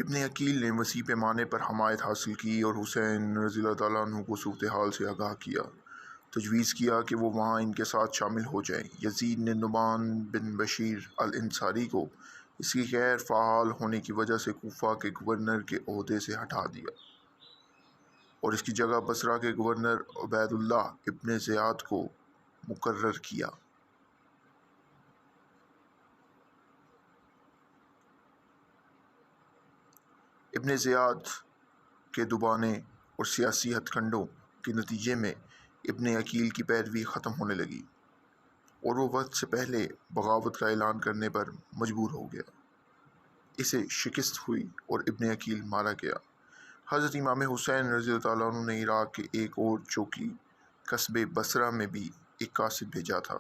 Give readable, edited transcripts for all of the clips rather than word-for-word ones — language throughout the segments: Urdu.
ابن عقیل نے وسیع پیمانے پر حمایت حاصل کی اور حسین رضی اللہ تعالیٰ عنہ کو صورتحال سے آگاہ کیا۔ تجویز کیا کہ وہ وہاں ان کے ساتھ شامل ہو جائیں۔ یزید نے نعمان بن بشیر الانصاری کو اس کی غیر فعال ہونے کی وجہ سے کوفہ کے گورنر کے عہدے سے ہٹا دیا اور اس کی جگہ بصرہ کے گورنر عبید اللہ ابن زیاد کو مقرر کیا۔ ابن زیاد کے دبانے اور سیاسی ہتھ کنڈوں کے نتیجے میں ابن عقیل کی پیروی ختم ہونے لگی اور وہ وقت سے پہلے بغاوت کا اعلان کرنے پر مجبور ہو گیا۔ اسے شکست ہوئی اور ابن عقیل مارا گیا۔ حضرت امام حسین رضی اللہ تعالیٰ عنہ نے عراق کے ایک اور چوکی قصبے بصرہ میں بھی ایک قاصد بھیجا تھا،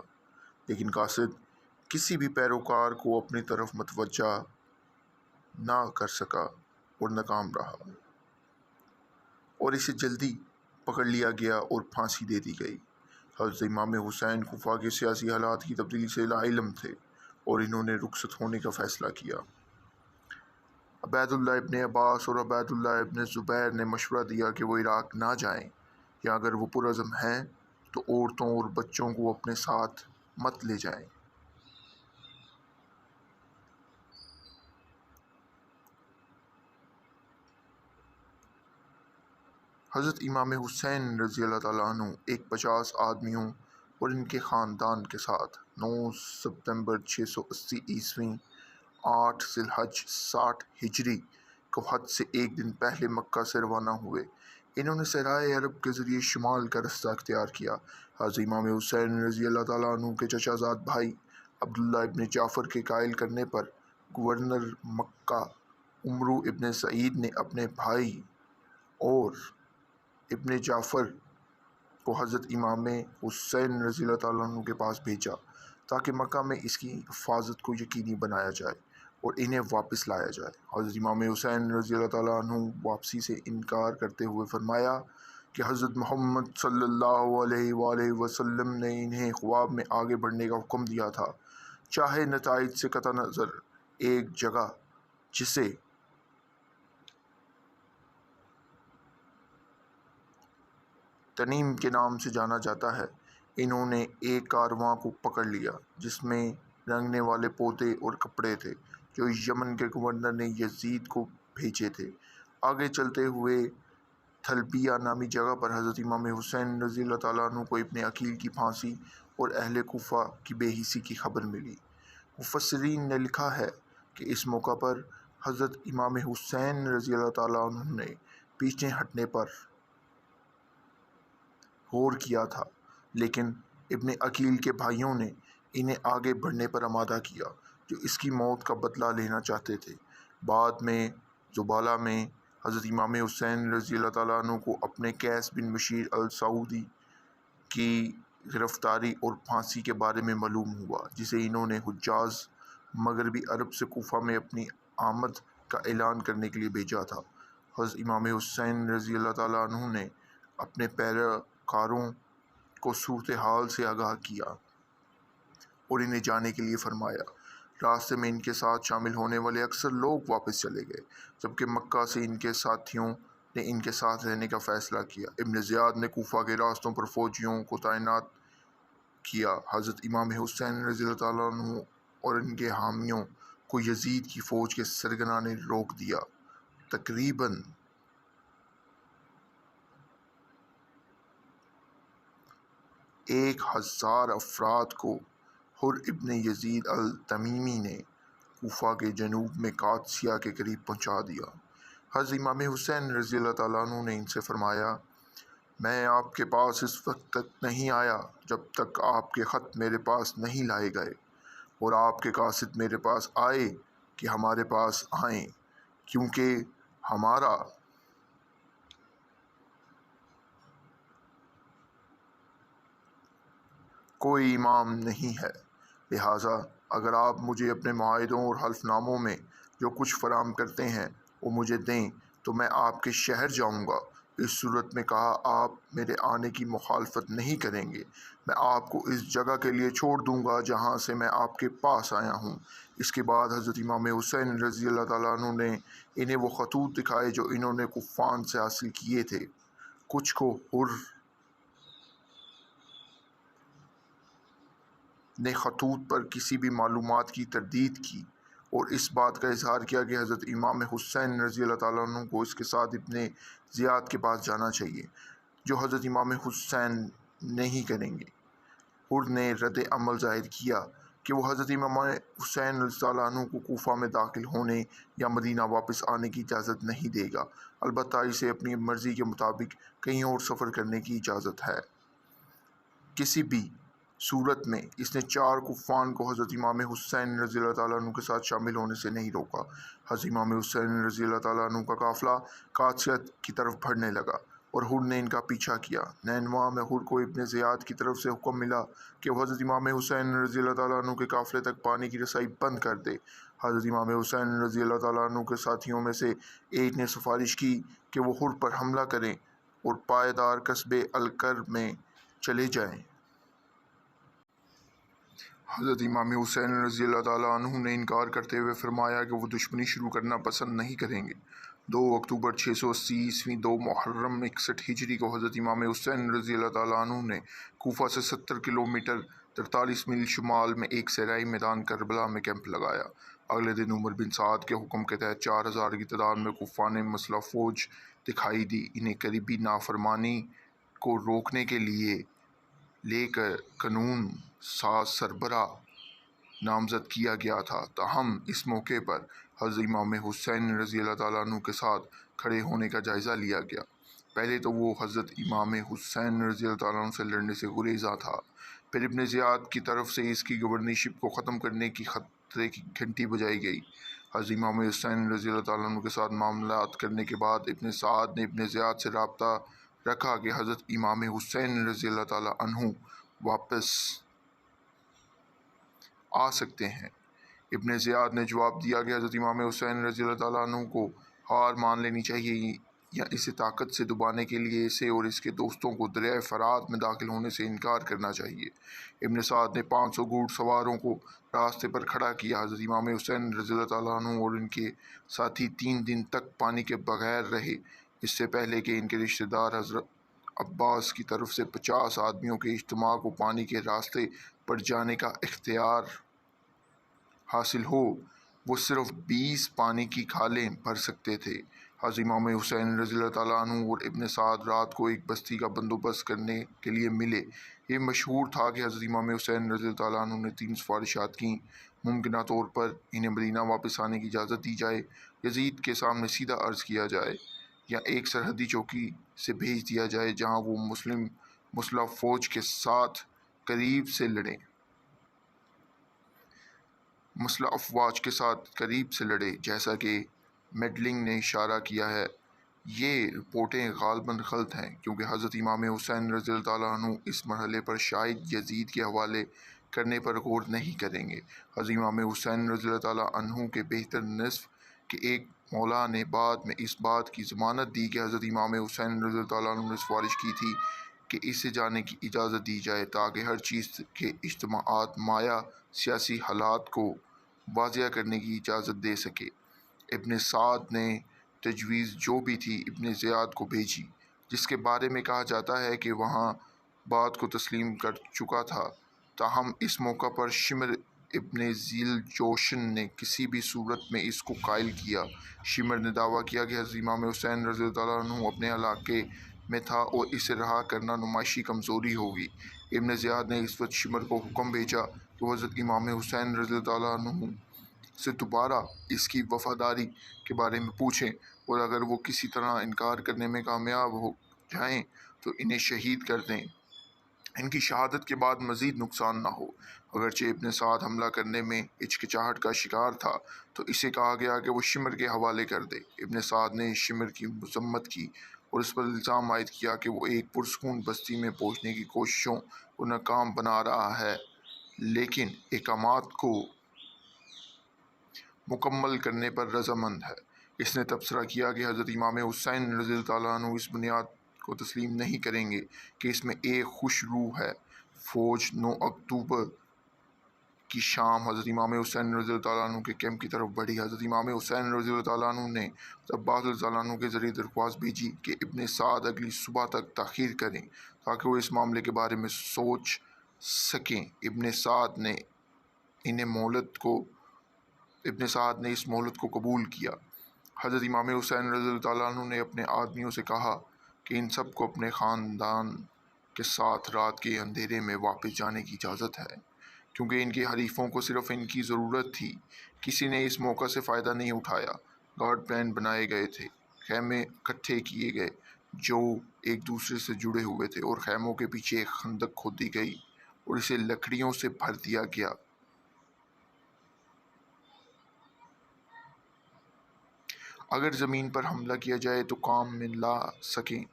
لیکن قاصد کسی بھی پیروکار کو اپنی طرف متوجہ نہ کر سکا اور ناکام رہا اور اسے جلدی پکڑ لیا گیا اور پھانسی دے دی گئی۔ حضرت امام حسین کوفہ کے سیاسی حالات کی تبدیلی سے لاعلم تھے اور انہوں نے رخصت ہونے کا فیصلہ کیا۔ عبید اللہ ابن عباس اور عبید اللہ ابن زبیر نے مشورہ دیا کہ وہ عراق نہ جائیں، یا اگر وہ پرعزم ہیں تو عورتوں اور بچوں کو اپنے ساتھ مت لے جائیں۔ حضرت امام حسین رضی اللہ تعالیٰ عنہ ایک 50 آدمیوں اور ان کے خاندان کے ساتھ 9 ستمبر 680 عیسوی 8 ذی الحج 60 ہجری کو حج سے ایک دن پہلے مکہ سے روانہ ہوئے۔ انہوں نے صحرائے عرب کے ذریعے شمال کا رستہ اختیار کیا۔ حضرت امام حسین رضی اللہ تعالیٰ عنہ کے چچا زاد بھائی عبداللہ ابن جعفر کے قائل کرنے پر گورنر مکہ عمرو ابن سعید نے اپنے بھائی اور ابن جعفر کو حضرت امام حسین رضی اللہ تعالیٰ عنہ کے پاس بھیجا تاکہ مکہ میں اس کی حفاظت کو یقینی بنایا جائے اور انہیں واپس لایا جائے۔ حضرت امام حسین رضی اللہ تعالیٰ عنہ واپسی سے انکار کرتے ہوئے فرمایا کہ حضرت محمد صلی اللہ علیہ وآلہ وسلم نے انہیں خواب میں آگے بڑھنے کا حکم دیا تھا، چاہے نتائج سے قطع نظر۔ ایک جگہ جسے تنیم کے نام سے جانا جاتا ہے، انہوں نے ایک کارواں کو پکڑ لیا جس میں رنگنے والے پودے اور کپڑے تھے جو یمن کے گورنر نے یزید کو بھیجے تھے۔ آگے چلتے ہوئے تھلبیہ نامی جگہ پر حضرت امام حسین رضی اللہ تعالیٰ عنہ کو ابن عقیل کی پھانسی اور اہل کوفہ کی بے حسی کی خبر ملی۔ مفسرین نے لکھا ہے کہ اس موقع پر حضرت امام حسین رضی اللہ تعالیٰ عنہ نے پیچھے ہٹنے پر غور کیا تھا، لیکن ابن عقیل کے بھائیوں نے انہیں آگے بڑھنے پر آمادہ کیا، جو اس کی موت کا بدلہ لینا چاہتے تھے۔ بعد میں زبالہ میں حضرت امام حسین رضی اللہ تعالیٰ عنہ کو اپنے قیس بن بشیر السعودی کی گرفتاری اور پھانسی کے بارے میں معلوم ہوا، جسے انہوں نے حجاز مغربی عرب سے کوفہ میں اپنی آمد کا اعلان کرنے کے لیے بھیجا تھا۔ حضرت امام حسین رضی اللہ تعالیٰ عنہ نے اپنے پیروکاروں کو صورتحال سے آگاہ کیا اور انہیں جانے کے لیے فرمایا۔ راستے میں ان کے ساتھ شامل ہونے والے اکثر لوگ واپس چلے گئے، جبکہ مکہ سے ان کے ساتھیوں نے ان کے ساتھ رہنے کا فیصلہ کیا۔ ابن زیاد نے کوفہ کے راستوں پر فوجیوں کو تعینات کیا۔ حضرت امام حسین رضی اللہ تعالیٰ عنہ اور ان کے حامیوں کو یزید کی فوج کے سرغنہ نے روک دیا۔ تقریباً 1000 افراد کو حر ابن یزید التمیمی نے کوفہ کے جنوب میں قادسیہ کے قریب پہنچا دیا۔ حضرت امام حسین رضی اللہ تعالیٰ عنہ نے ان سے فرمایا، میں آپ کے پاس اس وقت تک نہیں آیا جب تک آپ کے خط میرے پاس نہیں لائے گئے، اور آپ کے قاصد میرے پاس آئے کہ ہمارے پاس آئیں، کیونکہ ہمارا کوئی امام نہیں ہے، لہٰذا اگر آپ مجھے اپنے معاہدوں اور حلف ناموں میں جو کچھ فراہم کرتے ہیں وہ مجھے دیں تو میں آپ کے شہر جاؤں گا اس صورت میں کہا آپ میرے آنے کی مخالفت نہیں کریں گے، میں آپ کو اس جگہ کے لیے چھوڑ دوں گا جہاں سے میں آپ کے پاس آیا ہوں۔ اس کے بعد حضرت امام حسین رضی اللہ تعالیٰ عنہ نے انہیں وہ خطوط دکھائے جو انہوں نے کفان سے حاصل کیے تھے۔ کچھ کو حر نے خطوط پر کسی بھی معلومات کی تردید کی اور اس بات کا اظہار کیا کہ حضرت امام حسین رضی اللہ تعالیٰ عنہ کو اس کے ساتھ ابن زیاد کے پاس جانا چاہیے، جو حضرت امام حسین نہیں کریں گے۔ حر نے رد عمل ظاہر کیا کہ وہ حضرت امام حسین رضی اللہ عنہ کو کوفہ میں داخل ہونے یا مدینہ واپس آنے کی اجازت نہیں دے گا، البتہ اسے اپنی مرضی کے مطابق کہیں اور سفر کرنے کی اجازت ہے۔ کسی بھی صورت میں اس نے 4 کفان کو حضرت امام حسین رضی اللہ تعالیٰ عنہ کے ساتھ شامل ہونے سے نہیں روکا۔ حضرت امام حسین رضی اللہ تعالیٰ عنہ کا قافلہ قادسیہ کی طرف بڑھنے لگا اور حر نے ان کا پیچھا کیا۔ نینوا میں حر کو ابن زیاد کی طرف سے حکم ملا کہ وہ حضرت امام حسین رضی اللہ تعالیٰ عنہ کے قافلے تک پانی کی رسائی بند کر دے۔ حضرت امام حسین رضی اللہ تعالیٰ عنہ کے ساتھیوں میں سے ایک نے سفارش کی کہ وہ حر پر حملہ کریں اور پائیدار قصبے الکر میں چلے جائیں۔ حضرت امام حسین رضی اللہ تعالیٰ عنہ نے انکار کرتے ہوئے فرمایا کہ وہ دشمنی شروع کرنا پسند نہیں کریں گے۔ 2 اکتوبر 680 عیسوی 2 محرم 61 ہجری کو حضرت امام حسین رضی اللہ تعالیٰ عنہ نے کوفہ سے 70 کلومیٹر 43 میل شمال میں ایک صحرائی میدان کربلا میں کیمپ لگایا۔ اگلے دن عمر بن سعد کے حکم کے تحت 4000 کی تعداد میں کفار نے مسلح فوج دکھائی دی۔ انہیں قریبی نافرمانی کو روکنے کے لیے لے کر قانون ساز سربراہ نامزد کیا گیا تھا، تاہم اس موقع پر حضرت امام حسین رضی اللہ تعالیٰ عنہ کے ساتھ کھڑے ہونے کا جائزہ لیا گیا۔ پہلے تو وہ حضرت امام حسین رضی اللہ تعالیٰ عنہ سے لڑنے سے گریزاں تھا، پھر ابن زیاد کی طرف سے اس کی گورنرشپ کو ختم کرنے کی خطرے کی گھنٹی بجائی گئی۔ حضرت امام حسین رضی اللہ تعالیٰ عنہ کے ساتھ معاملات کرنے کے بعد ابن سعد نے ابن زیاد سے رابطہ رکھا کہ حضرت امام حسین رضی اللہ تعالیٰ عنہ واپس آ سکتے ہیں۔ ابن زیاد نے جواب دیا کہ حضرت امام حسین رضی اللہ تعالیٰ عنہ کو ہار مان لینی چاہیے یا اسے طاقت سے دبانے کے لیے اسے اور اس کے دوستوں کو دریائے فرات میں داخل ہونے سے انکار کرنا چاہیے۔ ابن سعد نے 500 گھوڑ سواروں کو راستے پر کھڑا کیا۔ حضرت امام حسین رضی اللہ تعالیٰ عنہ اور ان کے ساتھی 3 دن تک پانی کے بغیر رہے، اس سے پہلے کہ ان کے رشتہ دار حضرت عباس کی طرف سے 50 آدمیوں کے اجتماع کو پانی کے راستے پر جانے کا اختیار حاصل ہو۔ وہ صرف 20 پانی کی کھالیں بھر سکتے تھے۔ حضرت امام حسین رضی اللہ تعالیٰ عنہ اور ابن سعد رات کو ایک بستی کا بندوبست کرنے کے لیے ملے۔ یہ مشہور تھا کہ حضرت امام حسین رضی اللہ تعالیٰ عنہ نے 3 سفارشات کیں۔ ممکنہ طور پر انہیں مدینہ واپس آنے کی اجازت دی جائے، یزید کے سامنے سیدھا عرض کیا جائے، یا ایک سرحدی چوکی سے بھیج دیا جائے جہاں وہ مسلح فوج کے ساتھ قریب سے لڑیں۔ مسلح افواج کے ساتھ قریب سے لڑے، جیسا کہ میڈلنگ نے اشارہ کیا ہے۔ یہ رپورٹیں غالباً غلط ہیں، کیونکہ حضرت امام حسین رضی اللہ تعالیٰ عنہ اس مرحلے پر شاید یزید کے حوالے کرنے پر غور نہیں کریں گے۔ حضرت امام حسین رضی اللہ تعالیٰ عنہ کے بہتر نصف کے ایک مولا نے بعد میں اس بات کی ضمانت دی کہ حضرت امام حسین رضی اللہ تعالیٰ عنہ نے سفارش کی تھی کہ اسے جانے کی اجازت دی جائے تاکہ ہر چیز کے اجتماعات مایہ سیاسی حالات کو واضح کرنے کی اجازت دے سکے۔ ابن سعد نے تجویز جو بھی تھی ابن زیاد کو بھیجی، جس کے بارے میں کہا جاتا ہے کہ وہاں بات کو تسلیم کر چکا تھا، تاہم اس موقع پر شمر ابن ذیل جوشن نے کسی بھی صورت میں اس کو قائل کیا۔ شمر نے دعویٰ کیا کہ حضرت امام حسین رضی اللہ تعالیٰ عنہ اپنے علاقے میں تھا اور اسے رہا کرنا نمائشی کمزوری ہوگی۔ ابن زیاد نے اس وقت شمر کو حکم بھیجا کہ وہ حضرت امام حسین رضی اللہ تعالیٰ عنہ سے دوبارہ اس کی وفاداری کے بارے میں پوچھیں، اور اگر وہ کسی طرح انکار کرنے میں کامیاب ہو جائیں تو انہیں شہید کر دیں۔ ان کی شہادت کے بعد مزید نقصان نہ ہو۔ اگرچہ ابن سعد حملہ کرنے میں ہچکچاہٹ کا شکار تھا تو اسے کہا گیا کہ وہ شمر کے حوالے کر دے۔ ابن سعد نے شمر کی مذمت کی اور اس پر الزام عائد کیا کہ وہ ایک پرسکون بستی میں پہنچنے کی کوششوں کو ناکام بنا رہا ہے، لیکن احکامات کو مکمل کرنے پر رضامند ہے۔ اس نے تبصرہ کیا کہ حضرت امام حسین رضی اللہ تعالیٰ عنہ اس بنیاد کو تسلیم نہیں کریں گے کہ اس میں ایک خوش روح ہے۔ فوج 9 اکتوبر کی شام حضرت امام حسین رضی اللہ تعالیٰ عنہ کے کیمپ کی طرف بڑھی۔ حضرت امام حسین رضی اللہ تعالیٰ عنہ نے عباس رضی اللہ عنہ کے ذریعے درخواست بھیجی کہ ابن سعد اگلی صبح تک تاخیر کریں تاکہ وہ اس معاملے کے بارے میں سوچ سکیں۔ ابن سعد نے اس مہلت کو قبول کیا۔ حضرت امام حسین رضی اللہ تعالیٰ عنہ نے اپنے آدمیوں سے کہا کہ ان سب کو اپنے خاندان کے ساتھ رات کے اندھیرے میں واپس جانے کی اجازت ہے، کیونکہ ان کے حریفوں کو صرف ان کی ضرورت تھی۔ کسی نے اس موقع سے فائدہ نہیں اٹھایا۔ گارڈ پلان بنائے گئے تھے، خیمے اکٹھے کیے گئے جو ایک دوسرے سے جڑے ہوئے تھے، اور خیموں کے پیچھے ایک خندق کھودی گئی اور اسے لکڑیوں سے بھر دیا گیا۔ اگر زمین پر حملہ کیا جائے تو کام میں لا سکیں۔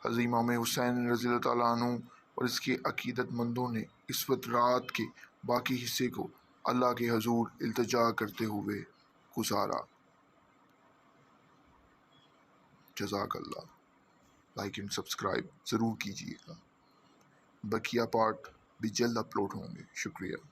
حضرت امام حسین رضی اللہ تعالیٰ عنہ اور اس کے عقیدت مندوں نے اس وقت رات کے باقی حصے کو اللہ کے حضور التجا کرتے ہوئے گزارا۔ جزاک اللہ۔ لائک اینڈ سبسکرائب ضرور کیجیے گا۔ بقیہ پارٹ بھی جلد اپلوڈ ہوں گے۔ شکریہ۔